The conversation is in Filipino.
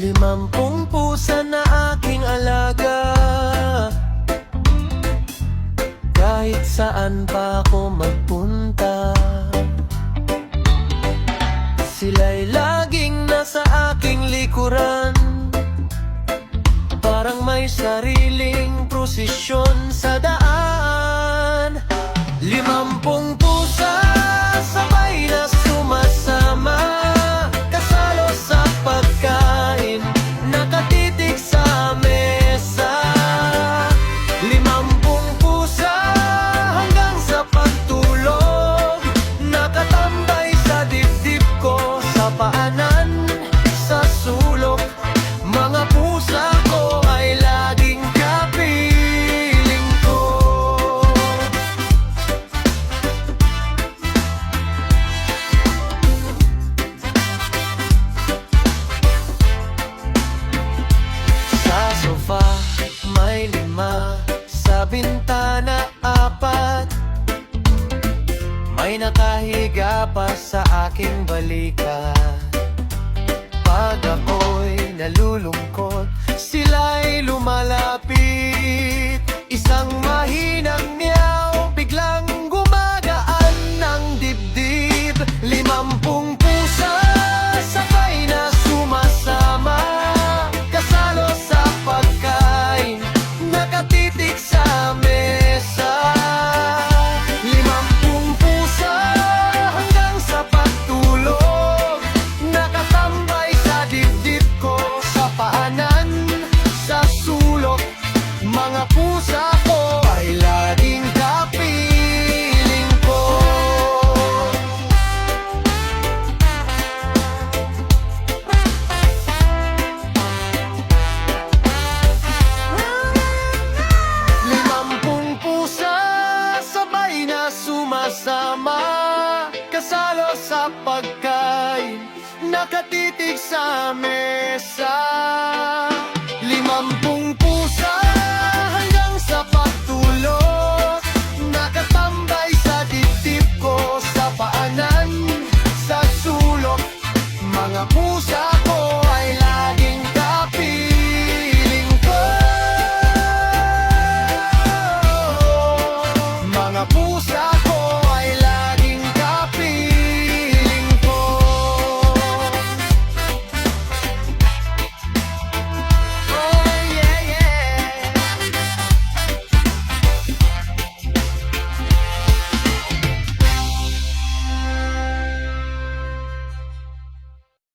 50 pusa na aking alaga. Kahit saan pa ako magpunta, sila'y laging nasa aking likuran. Parang may sariling prosesyon sa daan. 50 pusa sabay na sumasama, kasalo sa pagkain, nakatitig sa mesa. 50 pusa hanggang sa pagtulog, nakatambay sa dibdib ko, sa paanan, sa sulok. Mga pusa ko ay laging kapiling ko. Sa sofa may 5, sa bintana 4. May nakahiga pa sa aking balikat. Pag ako'y nalulungkot, sila'y lumalapit. Isang mahinang meow, biglang gumagaan ng dibdib. 50 pusa sabay na sumasama, kasalo sa pagkain, nakatitig sa mesa. 50 pusa hanggang sa pagtulog, nakatambay sa dibdib ko, sa paanan, sa sulok. Mga pusa ko ay laging kapiling ko. Limampung pusa sabay na sumasama, kasalo sa pagkain, nakatitig sa mesa.